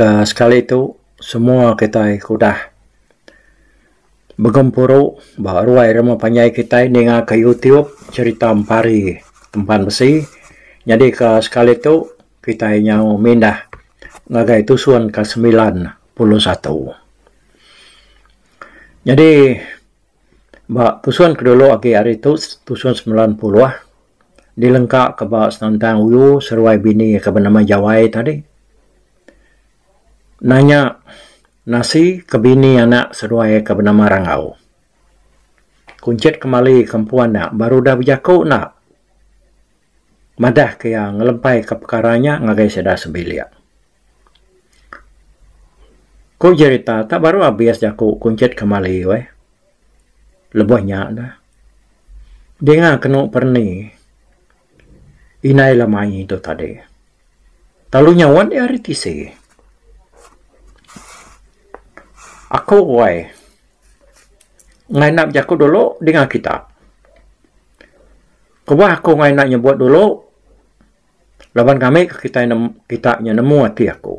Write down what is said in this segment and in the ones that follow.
Sekali itu semua kita kudah bergempuru baru air mempunyai kita dengan ke YouTube cerita Ampari tempat besi. Jadi sekali itu kita yang mindah ngagai tusuan ke 91. Jadi tusuan kedua lagi hari itu tusuan 90 dilengkap ke tentang uyu seruai bini ke bernama Jawai tadi. Nanya nasi ke bini anak seruai ke bernama Rangau. Kuncit kembali kempuan nak baru dah berjaku nak. Madah ke yang ngelempai ke perkaranya ngagai sedah sebilia. Ku cerita tak baru habis jaku kuncit kembali weh. Lebihnya dah. Dia kena perni. Inai lamai itu tadi. Talunya wan dia hari tisi. Aku wai. Ngai nak jaku dulu dengan kita. Kebah aku ngai nak nyebut dulu. Lawan kami kita nemu hati aku.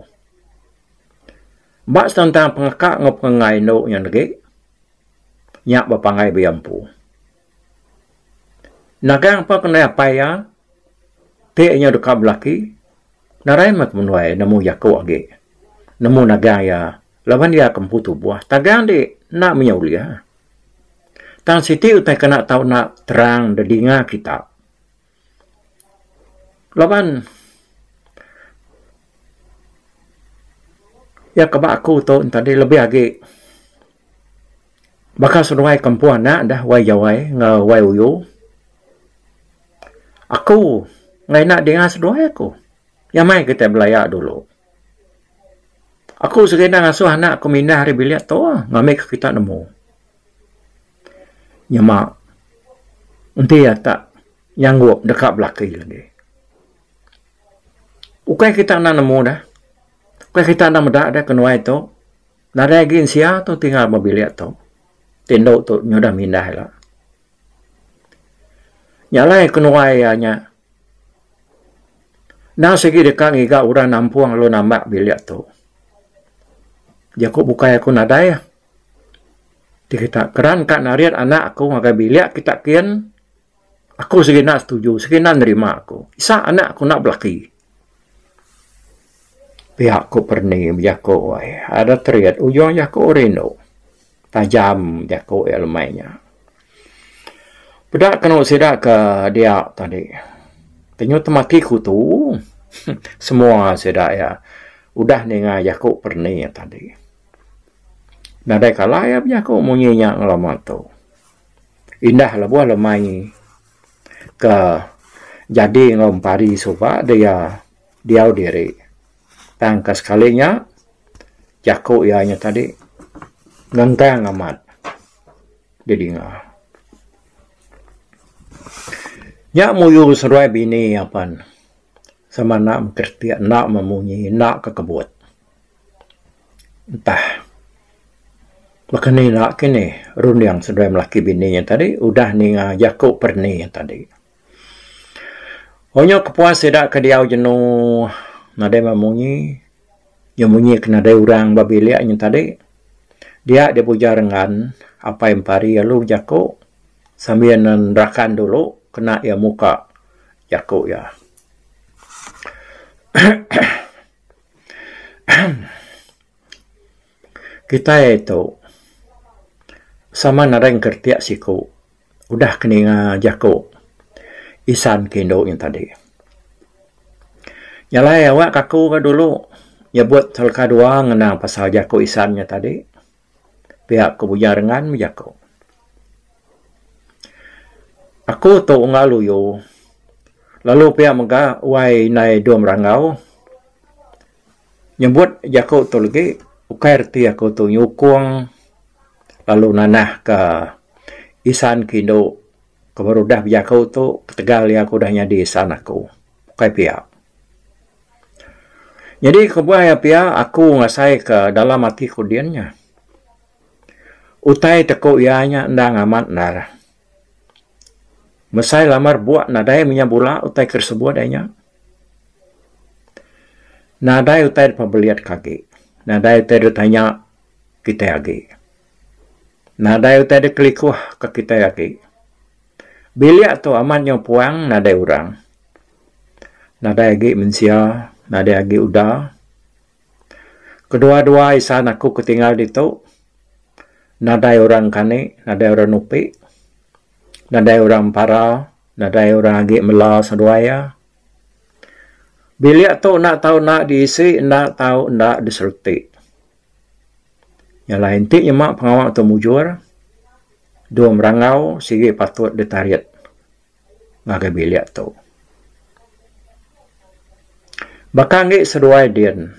Bak tentang pengakak ngai no yang lagi. Nyak bapangai biampu. Nagang apa kena apa ya? Tiaknya dekat belaki. Narai mak menuai nemu jaku lagi. Nemu nagang ya. Lawan dia kemputu buah. Tagang di nak menyaulia. Tang siti utai kena tahu nak terang dedinga kita. Lawan ya kebak aku tu tadi lebih lagi. Bakal seruai kempuan nak dah wai jawai ngawai uyu. Aku ngai nak dengar seruai aku. Yang mai kita belayak dulu. Aku sekena ngasuh anak aku mindah hari bilik tu ngamik kita nemu. Nyamak. Nanti ya tak nyanggup dekat belakang lagi. Ukai kita nak nemu dah. Ukai kita nak medak dah kenuai tu. Nada lagi sia tu tinggal mobilik tu. Tinduk tu nyodah mindah lah. Nyalai kenuai nya. Nah segi dekat ngiga urang nampuang lo nambak bilik tu. Jaku bukai aku nadai. Kita keran kat nariat anak aku ngagai bilik kita kian. Aku segina setuju, segina nerima aku. Isa anak aku nak belaki. Pihak ku perni jaku wai. Ada teriat ujung jaku rino. Tajam jaku elmainya. Pedak kena sidak ke dia tadi. Ternyata maki ku tu. Semua sidak ya. Udah dengan jaku perni tadi. Nadai kalah ya jaku munyinya ngelamat tu. Indah lah buah lemai. Ke jadi ngompari soba dia diri. Tangka sekalinya jaku ianya tadi ngengkang amat. Jadi ya muyu seruai bini apan. Sama nak mengerti, nak memunyi, nak kekebut. Entah. Bahkan ni nak kini run yang seruai melaki bini yang tadi udah ni jaku perni yang tadi. Hanya kepuas sedak ke dia jenuh nadai memunyi. Yang munyi kena ada orang babiliak yang tadi. Dia puja rengan apa yang pari lalu jaku sambil nerakan dulu kena ya muka jaku ya. Kita itu sama nareng kertiak siku udah kena jaku isan kendo yang tadi. Nyalai awak kaku ke dulu ya buat salka dua ngenang pasal jaku isannya tadi. Pihak kebuja rengan menjaku. Aku tu ngalu yo. Lalu pihak megah wai nai dom rangau. Nyebut jaku tu lagi ukai reti aku tu nyukung. Lalu nanah ke isan kindo ke baru dah jaku tu ketegal ya aku dah nyadi isan aku. Ukai pihak. Jadi kebuah ya pihak aku ngasai ke dalam hati kudiannya. Utai teko ianya ndang amat nar. Mesai lamar buat nadai menyabula utai kersebuat danya. Nadai utai pembeliat kaki. Nadai utai tanya kita lagi. Nadai utai kelikuh ke kita lagi. Bilik tu aman yang puang nadai orang. Nadai lagi mensia, nadai lagi udah. Kedua-dua isan aku ketinggal di tu. Nadai orang kane, nadai orang nupi. Nadai orang para, nadai orang lagi melah seduaya. Bilik tu nak tahu nak diisi, nak tahu nak diserti. Yang lain ti nyemak pengawak tu mujur. Dua merangau, sige patut ditariat. Ngagai bilik tu. Bakang ngi seduai dian.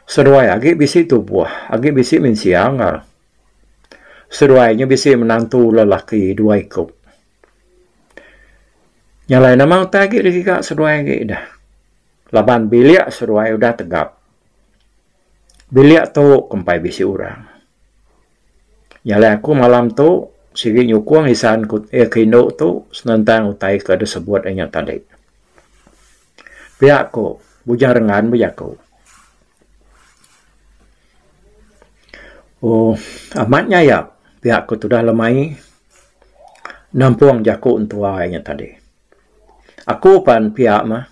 Seduai agi bisi tubuh, agi bisi mensiangal. Seduainya bisi menantu lelaki dua ikut. Yang lain namang tagi lagi kak seduai lagi dah. Laban bilik seduai udah tegap. Bilik tu kempai bisi orang. Yang lain aku malam tu sige nyukuang isan kino tu senantang utai ke ada sebut yang tadi. Pihak ko bujang rengan bujak ko. Oh, amatnya ya. Pihak ko tu dah lemai. Nampuang jaku untuk yang tadi. Aku pan pihak mah.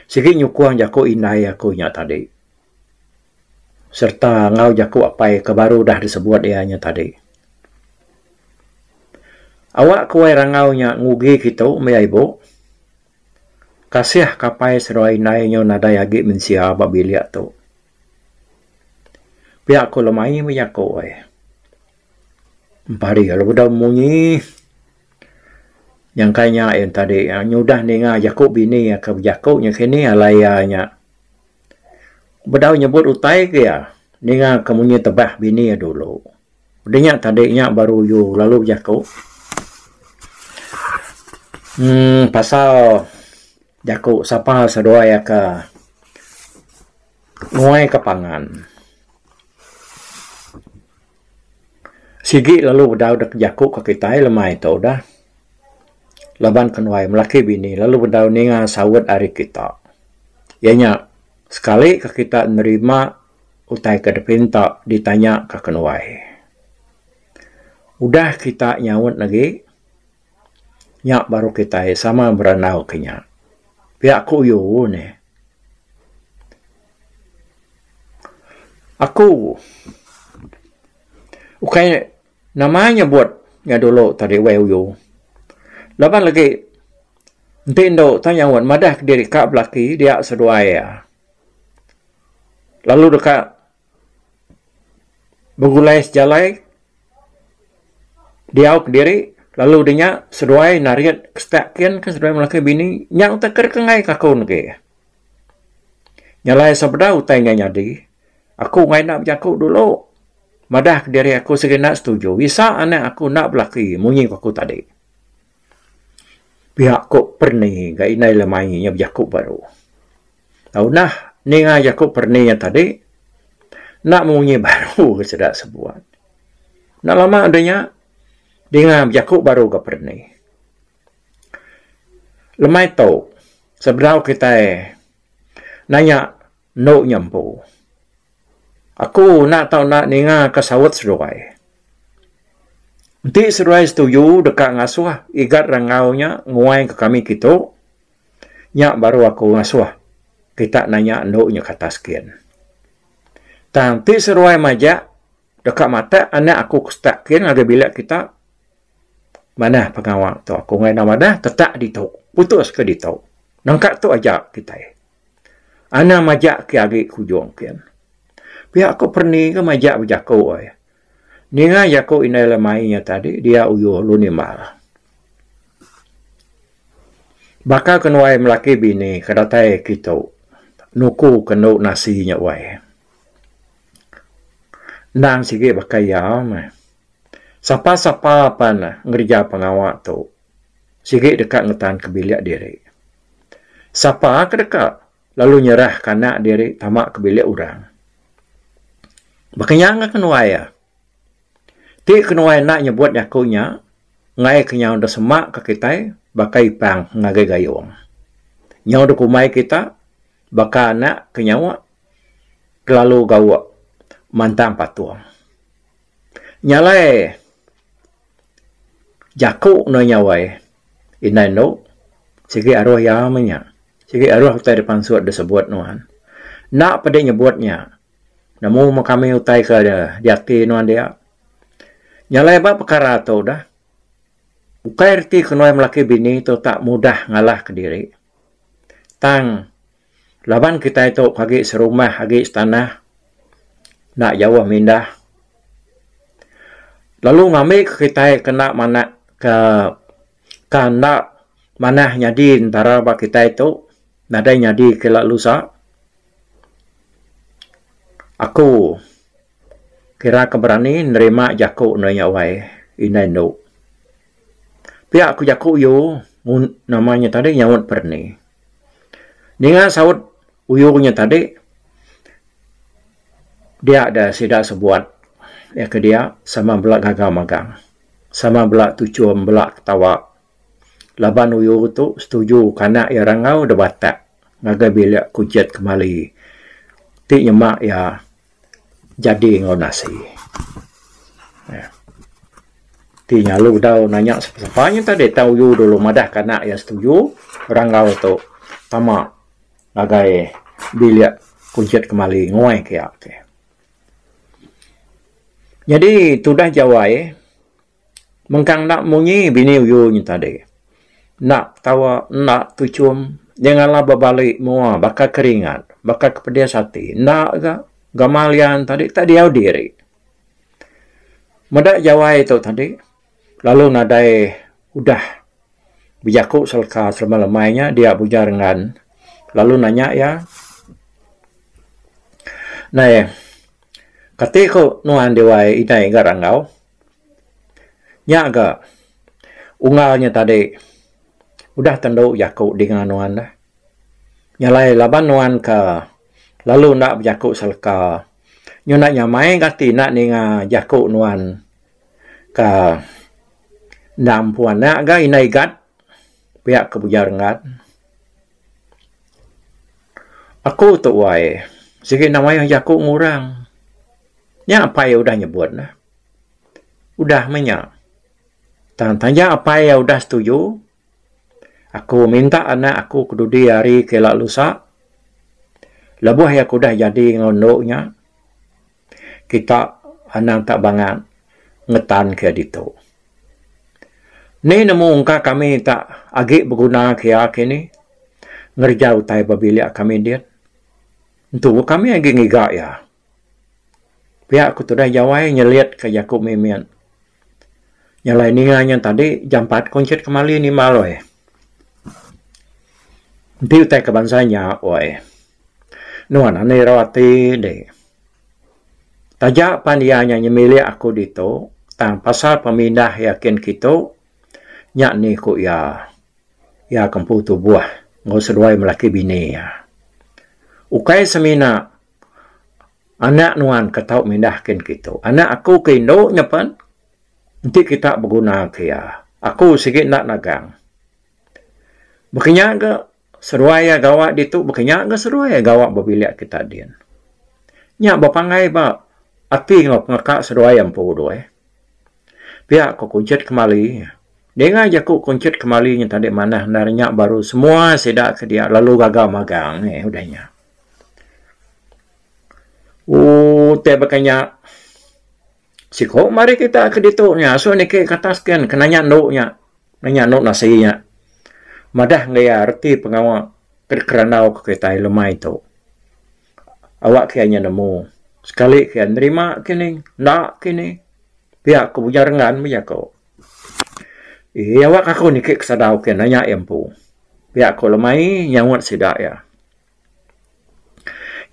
Sige nyukuang jaku inai aku nya tadi. Serta ngau jaku apai kebaru dah disebut ianya tadi. Awak kuai rangau nya ngugi kita mai ibu. Kasih kapai seruai nai nyo nadai agi mensia babiliak tu. Pihak ko lemai minyak ko ai. Empari kalau udah munyi. Yang kaya yang tadi yang nyudah ninga jakuk bini ya ke jakuknya kini alayanya. Bedau nyebut utai ke ya. Ninga kemunyi tebah bini ya dulu. Udahnya tadinya baru yu lalu jakuk. Pasal jakuk sapa sedua ya ke nguai kepangan. Sigi lalu bedau dek jakuk ke kita lemai tu dah. Laban kenuai melaki bini lalu bedau ninga sawut ari kita. Ianya sekali ke kita nerima utai ke depinta ditanya ke kenuai. Udah kita nyawut lagi. Nyak baru kita sama beranau kenya. Pihak aku yu ni. Aku ukai namanya buat nya dulu tadi weu yu. Laban lagi entindo tanya wan madah diri kak belaki dia seduaya. Lalu dekat begulai sejalai dia ke diri lalu dia seduai nariat kestakian ke seduai melaki bini yang teker kengai kakun ke. Nyalai sabda utainya nyadi. Aku ngai nak berjaku dulu. Madah ke diri aku segenap setuju. Bisa anak aku nak belaki munyi aku tadi. Pihak kok perni gak inai lemainya berjakuk baru. Tahu nah, ni nga jakuk perni yang tadi, nak munyi baru sedak sebuat. Nak lama adanya, dengan berjakuk baru ke perni. Lemai tau, seberau kita nanya, no nyampu. Aku nak tahu nak ni nga kesawat seruai. Nanti seruai setuju dekat ngasuh, igat rangaunya nguai ke kami kita. Nyak baru aku ngasuh. Kita nanya ndoknya kata sekian. Nanti seruai majak dekat mata anak aku kestakian ada bilik kita. Mana pengawal tu aku ngai nama dah tetap di tu. Putus ke di tu. Nangkat tu aja kita. Anak majak ke agi kujung kian. Pihak aku perni ke majak berjaku ai. Ninga jaku inai lemainya tadi, dia uyuh lunimal. Bakal kenuai melaki bini, kedatai kita, nuku kenuk nasinya wai. Nang sige bakai ya, sapa-sapa apa na, ngerja pengawak tu, sige dekat ngetan kebiliak diri. Sapa ke dekat, lalu nyerah kanak diri, tamak kebiliak orang. Bakanya nggak kenuai ya. Ti kenuai nak nyebut yakunya, ngai kenyang dah semak ke kita, bakai pang ngagai gayung. Nyau dah kumai kita, baka nak kenyawa kelalu gawa mantang patuang. Nyalai jakuk no nyawai inai no segi arwah yamanya. Segi arwah utai depan suat disebut nuan. Nak pada nyebutnya. Namu kami utai ke diati nuan dia. Nyalai ba perkara tu dah. Ukai reti kenoi melaki bini tu tak mudah ngalah ke diri. Tang laban kita itu kaki serumah, kaki setanah. Nak jauh mindah. Lalu ngambil kita kena mana ke nak mana nyadi antara ba kita itu. Nada nyadi kelak lusa. Aku kira keberani nerima jakuk no nyawai inai no. Pihak aku jakuk yo namanya tadi nyawut perni. Ninga saut uyunya tadi dia ada sidak sebuat ya ke dia sama belak gagal magang. Sama belak tujuan belak ketawa. Laban uyu tu setuju karena ya rangau dah batak. Ngagai bila kujat kembali. Tik nyemak ya jadi ngau nasi. Ya. Ti nyalu dah nanya sepanya tadi tahu uyu dulu madah karena ya setuju. Rangau tu tamak. Ngagai bila kujat kembali ngoai kaya. Okay. Jadi tu dah jawai. Mengkang nak munyi bini uyu ni tadi. Nak tawa, nak tujuan. Janganlah berbalik mua, bakal keringat, bakal kepedas hati. Nak ke gamalian tadi, tak diau diri. Mudah jawai itu tadi. Lalu nadai udah berjakuk selka selama-lamanya, dia bujar dengan. Lalu nanya ya. Nah, ketika nuan dewai inai garangau. Nyak ke ungalnya tadi. Udah tenduk jakuk dengan nuan dah. Nyalai laban nuan ke. Lalu nak berjakuk selka. Nyo nak nyamai kati nak ninga jakuk nuan. Ke. Nam puan nak ke inai gat. Pihak kebujar ngat. Aku tu wai. Sikit namanya jakuk ngurang. Nyak apa yang udah nyebut lah. Udah menyak. Tanya apa yang udah setuju. Aku minta anak aku kedudi hari kelak lusa. Lebuh yang aku dah jadi ngondoknya. Kita anak tak bangat ngetan ke itu. Ni nemu ungkap kami tak agak berguna kaya kini. Ngerja utai babiliak kami dia. Untuk kami agak ngigak ya. Pihak aku tu dah jawai nyeliat ke Yakub Mimian. Nyalai ninganya tadi jam 4 koncert kembali ni maloi. Nanti utai ke bansanya, oi. Nuan ane rawati de. Tajak pandianya nyemili aku dito, tang pasal pemindah yakin kita, nyak ni ku ya kempu tu buah, ngau seduai melaki bini ya. Ukai semina, anak nuan ketau mindahkan kita. Anak aku ke Indo nyapan, nanti kita berguna kaya. Aku sikit nak nagang. Berkenyak ke seruaya gawak ditu, berkenyak ke seruaya gawak berbiliak kita dian. Nyak berpangai ba, ati ngau pengakak seruaya empu doa. Pihak ku kuncit kembali. Dengar je ku kuncit kembali yang tadi mana narinya baru semua sedak ke dia lalu gagal magang udahnya. Teh berkenyak. Siko mari kita ke dituknya. So ni ke kataskan kenanya ndoknya. Nanya ndok nasinya. Madah ngaya arti pengawal keranau ke kita lemai itu. Awak kayaknya nemu. Sekali kaya nerima kini. Nak kini. Pihak kebujarangan punya kau. Awak aku ni ke kesadau ke nanya empu. Pihak kau lemai nyawat sidak ya.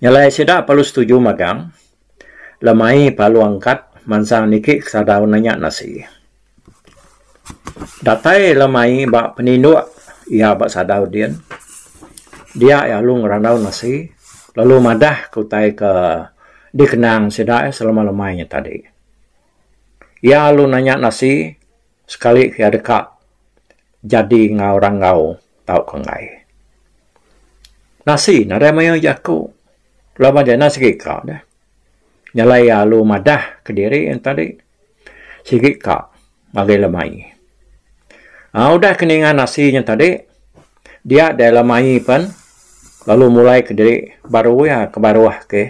Nyalai sidak perlu setuju magang. Lemai palu angkat. Mansang nikik kesadau nanya nasi. Datai lemai bak peninduk. Ia bak sadau dia. Dia ya lu ngerandau nasi. Lalu madah kutai ke dikenang sidak selama-lamanya tadi. Ia lu nanya nasi. Sekali kaya dekat. Jadi ngau rangau tau kengai. nasi nada mayo jako lama dia nasi kika dah nyalai alu madah ke diri yang tadi sikit kak bagai lemai udah keningan nasinya tadi dia dah lemai pan lalu mulai ke diri baru ya ke bawah ke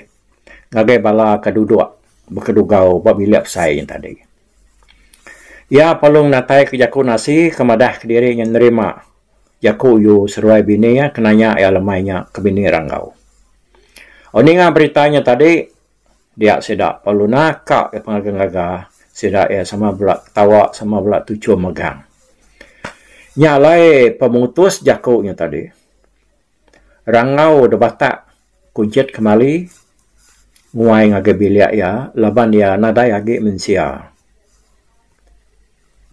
ngagai bala keduduk berkedugau babilap saya yang tadi ya palung natai ke jaku nasi kemadah ke diri yang nerima jaku yu seruai bini ya kenanya ya lemainya ke bini ranggau oninga beritanya tadi dia sedak palu nakak ya pengagang-gaga sedak ya sama belak tawa sama belak tujuh megang nyalai pemutus jakunya tadi rangau de batak kunjet kembali nguai ngage biliak ya laban ya nadai age mensia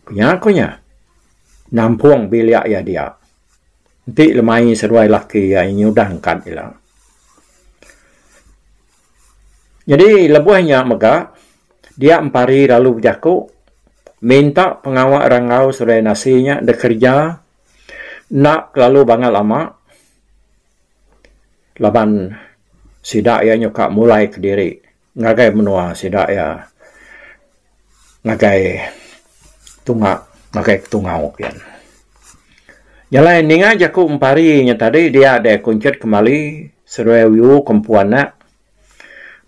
kunya nampung biliak ya dia nanti lemai seruai laki ya nyudah angkat hilang jadi lebuhnya mega dia empari lalu jaku minta pengawal rangau seruai nasinya bekerja nak lalu bangal lama laban sidak ya nyokak mulai ke diri ngagai menua sidak ya ngagai tungau kian nyalain ninga jaku emparinya tadi dia ada kuncet kembali seruai wiu kompuana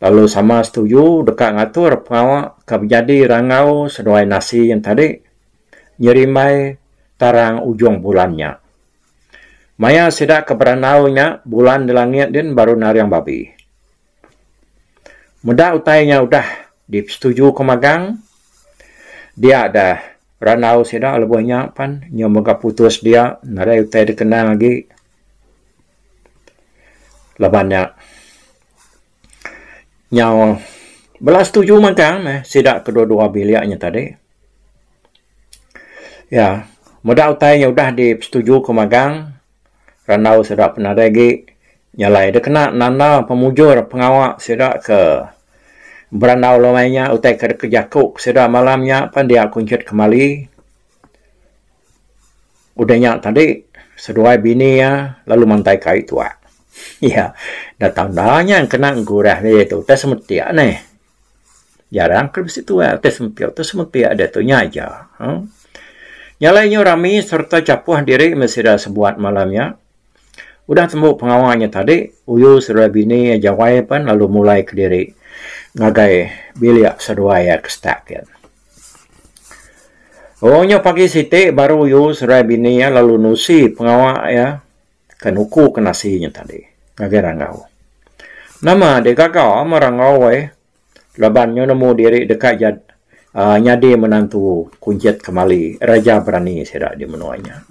lalu sama setuju dekat ngatur pengawal kejadi rangau seruai nasi yang tadi nyerimai tarang ujung bulannya maya sidak keberanaunya bulan di langit din baru nariang babi mudah utainya udah disetujui kemagang dia ada ranau sidak lebuhnya pan nyomoga putus dia narai utai dikenal lagi lebannya nyaw belas tujuh magang sidak kedua-dua biliaknya tadi ya mudah utainya udah disetujui kemagang ranau sidak pernah lagi nyalai dia kena nana pemujur pengawak sidak ke beranau lamanya utai ke jakuk sidak malamnya pan dia kuncet kembali udahnya tadi seduai bini ya lalu mantai kai tua ya datang dahnya kena gurah dia tu tes semetia nih jarang ke situ ya tes semetia ada tu aja nyalainya rami serta capuh diri mesira sebuat malamnya udah temu pengawalnya tadi uyu seruai bini jawai pan lalu mulai ke diri ngagai biliak seduaya kestakian ohnya pagi siti baru uyu seruai bini ya lalu nusi pengawal ya kenuku kenasinya tadi ngagai ranggau nama de gagau marangau labannya nemu diri dekat jad nyadi menantu kunjet kembali raja berani sedak di menuanya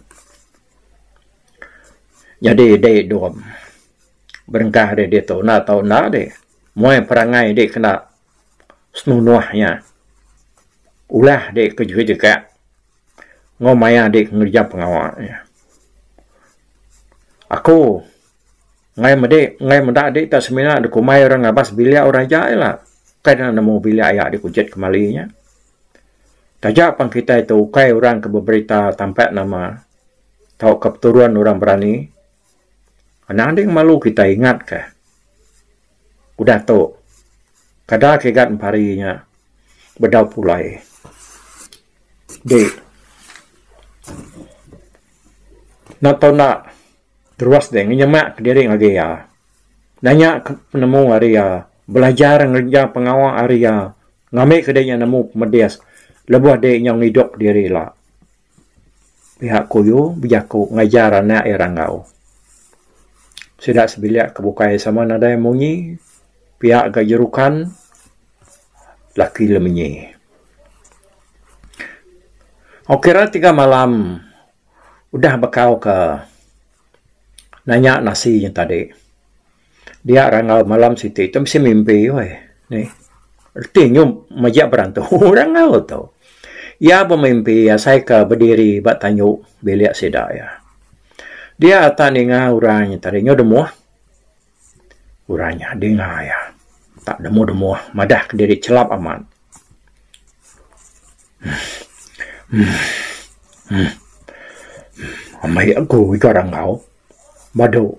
jadi de dom berengkah de dia tahu na de moy perangai de kena senunuhnya ulah de kejuga ngomaya de ngerja pengawalnya aku ngai meda de tak semina de kumai orang ngabas bilia orang jaila kadang nemu bilia ayak di kujet kembalinya tajak pang kita itu kai orang ke berita tampak nama tahu keturunan orang berani ada yang malu kita ingat ke udah tu kada kegat emparinya bedau pulai de nak tahu nak terus deh nyemak ke diri lagi ya nanya penemu hari ya belajar ngerja pengawal hari ya ngambil kedainya nemu medias lebuh de yang hidup diri lah pihak kuyu bijaku ngajar anak ranggau sidak sebiliak kebukai sama nada yang munyi pihak gajerukan laki lemenyi okira 3 malam udah bekau ke nanya nasi yang tadi dia ranggau malam situ itu mesti mimpi nih artinya majak berantu ranggau tu ya bermimpi ya saya ke berdiri bat tanyu beliak sedak ya dia ataninga urangnya tadinya demuah urangnya dengar ya tak demuah madah ke diri celap aman amai aku ikarang kau badu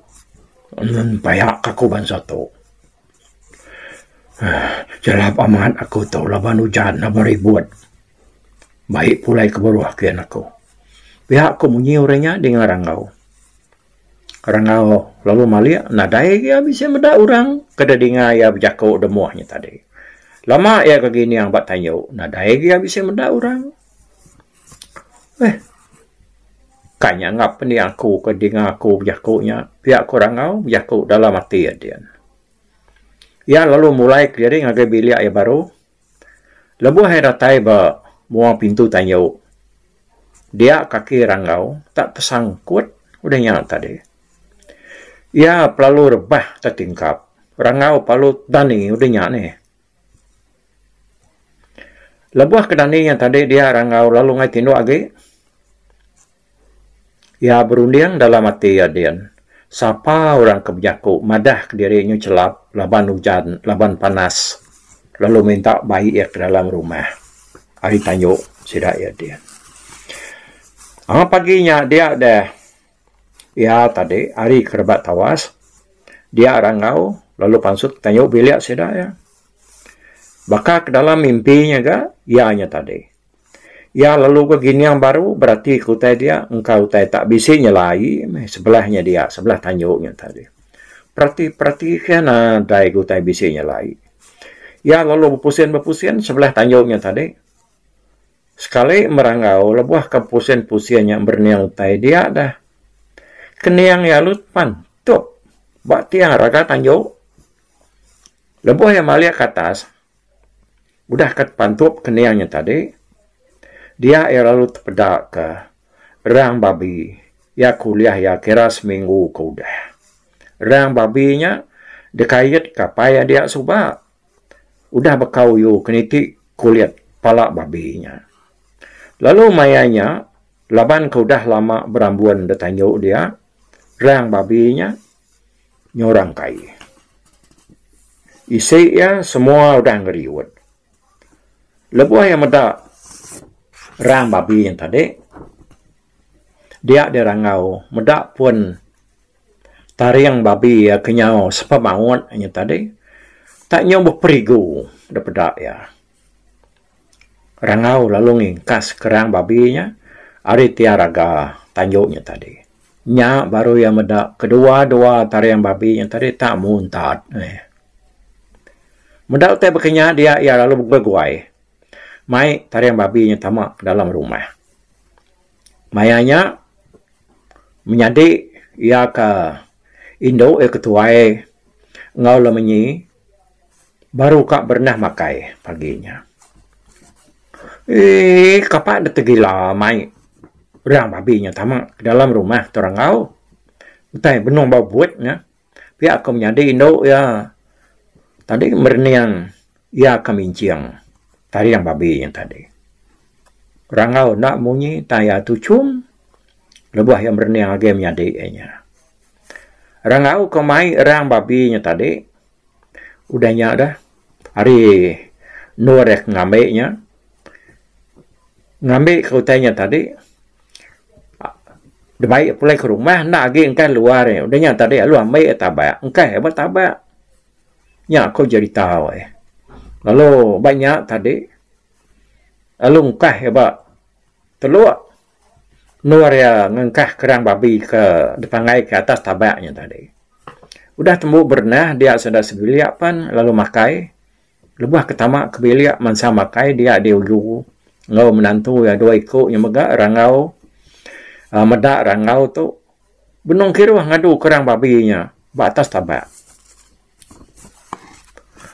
Payak aku bangsa tu. Jalap aman aku tu laban hujan na beribut. Baik pulai keberuah kian aku. Pihak aku munyi orangnya dengan rangau. Rangau lalu malia nadai ya bisa meda orang kada dengar ya berjako demuahnya tadi. Lama ya kegini yang bat tanya nadai ya bisa meda orang. Kanya ngap ni aku ke dengar aku berjakonya. Pihak aku rangau berjako dalam hati ya dia. Ya lalu mulai clearing agak bilik ya baru. Lebuh hai ratai ba muang pintu tanya. Dia kaki rangau tak tersangkut udah nyat tadi. Ya pelalu rebah tertingkap. Rangau palu dani udah nyat ni. Lebuh ke dani yang tadi dia rangau lalu ngai tinduk lagi. Ya berunding dalam hati ya dia. Siapa orang kebjako madah ke dirinya celap laban hujan, laban panas. Lalu minta bayi ya ke dalam rumah. Hari tanya sidak ya dia. Paginya dia dah ya tadi hari kerbat tawas dia rangau lalu pansut tanya bilik sidak ya. Bakal ke dalam mimpinya ga ianya tadi. Ya lalu ke gini yang baru berarti kutai dia engkau tai tak bisa nyelai sebelahnya dia sebelah tanyuknya tadi. Perhatikan dai kutai bisa nyelai. Ya lalu berpusing sebelah tanyuknya tadi. Sekali merangau lebuah ke pusing yang berniang utai dia dah. Keniang ya lut pantup. Bak tiang raga tanjuk. Lebuah yang malia ke atas. Udah ke pantup keniangnya tadi. Dia ya lalu terpedak ke rang babi. Ya kuliah ya kira seminggu ke udah. Rang babinya dekayat kapaya dia subak. Udah bekau yu keniti kulit palak babinya. Lalu mayanya, laban ke udah lama berambuan detanyo dia, rang babinya, nyorang kai. Isi ya semua udah ngeriwet. Lebuah yang meda rang babi yang tadi, dia dirangau, meda pun tariang babi ya kenyau sepamawat yang tadi, tak nyoba perigu dapat ya. Rangau lalu ngingkas kerang babinya, ari tiaraga tanjuknya tadi. Nya baru yang meda kedua-dua tariang babi yang tadi tak muntad. Meda utai bekenya dia ya lalu berguai. Mai tariang babinya tamak dalam rumah. Mayanya menyadi ia ke Indo ketuai ngau lemenyi baru kak bernah makai paginya. Kapak ada tegila mai rang babinya tamak dalam rumah orang ngau. Utai benung bau buatnya. Pihak aku menyadi Indo ya. Tadi merniang ya kaminciang tari yang babi yang tadi. Rangau nak munyi taya tucum. Lebuah yang merniang lagi menyadi nya. Rangau kemai rang babinya tadi. Udahnya dah. Hari nurek ngameknya. Ngambil keutainya tadi. Demi pulai ke rumah. Nak lagi engkau luar. Udahnya tadi. Lu ambil tabak. Engkau hebat tabak. Ya kau jadi tahu. Lalu banyak tadi. Lalu engkau hebat. Teluk. Luar ya ngengkah kerang babi ke depan ke atas tabaknya tadi. Udah temu bernah. Dia sudah sebiliak pan. Lalu makai. Lebuah ketamak kebiliak. Mansa makai. Dia diuju. Ngau menantu ya dua ikut yang megak rangau medak rangau tu benung kira ngadu kerang babinya batas tabak.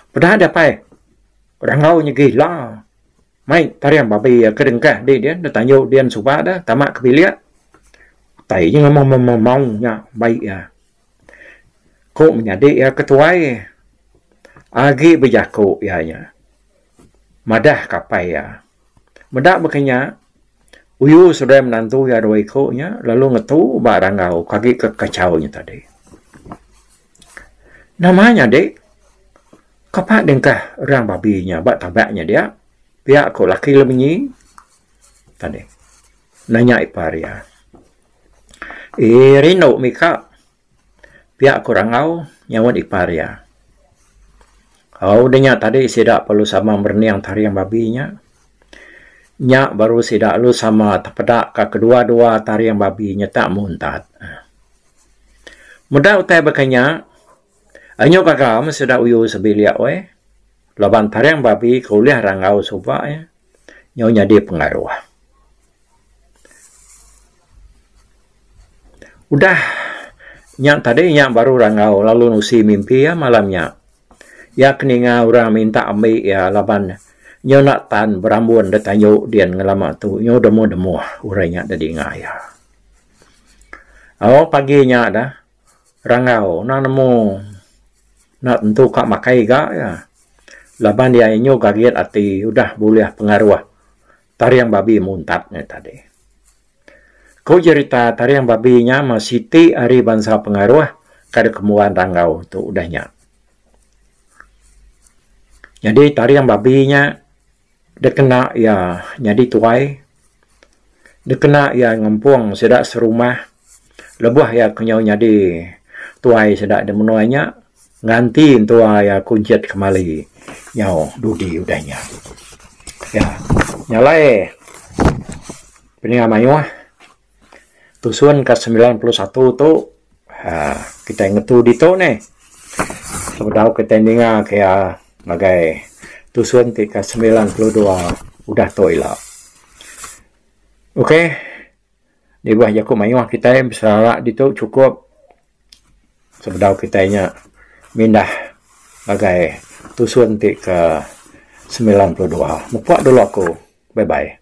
Padahal ada apa? Rangau nya gila. Mai tariang babi kedengkah dia tanya dia suba dah tamak kebiliak. Tai je ngomong-ngomongnya baik ya. Kok menyadi ya ketuai. Agi berjaku ianya. Madah kapai ya. Medak bekenya, uyu sudah menantu ya dua ikutnya, lalu ngetu barang kau kaki kekacaunya tadi. Namanya dek, kapak dengkah orang babinya, bak tabaknya dia, pihak kau laki lebih tadi. Nanya ipar ya. Rino mika, pihak kurangau nyawan ikparia. Udahnya tadi sidak perlu sama berniang tariang babinya. Nyak baru sidak lu sama tepedak ke kedua-dua tariang babinya tak muntat. Mudah utai bakanya. Anyo kakam sudah uyu sebiliak we. Laban tariang babi kuliah rangau subak ya. Nyonya dia pengaruh. Udah. Nyak tadi nyak baru rangau lalu nusi mimpi ya malamnya. Ya keninga orang minta ambil ya laban nyo nak tan berambun detanyo dian ngelama tu nyo demo urainya dari ngaya. Paginya dah rangau nak nemu nak tentu kak makai ga ya. Laban dia nyo kaget ati udah boleh pengaruh tariang babi muntatnya tadi. Kau cerita tariang babinya masih ti hari bangsa pengaruh kada kemuan rangau tu udahnya. Jadi tariang babinya dia kena ya jadi tuai. Dia kena ya ngempung sedak serumah. Lebuh ya kenyau jadi tuai sedak dia menuanya. Nganti tuai ya kuncet kembali. Nyau dudi udahnya. Ya nyalai. Peninga mayuah. Tusuan ke 91 tu. Kita ngetu di tu nih. Sebetau kita ninga kayak bagai tusuan tika 92 udah toilah. Oke. Di bawah jaku mayuah kita bisa ditu cukup. Sebetau kitanya mindah bagai tusuan tika 92. Mupak dulu aku. Bye bye.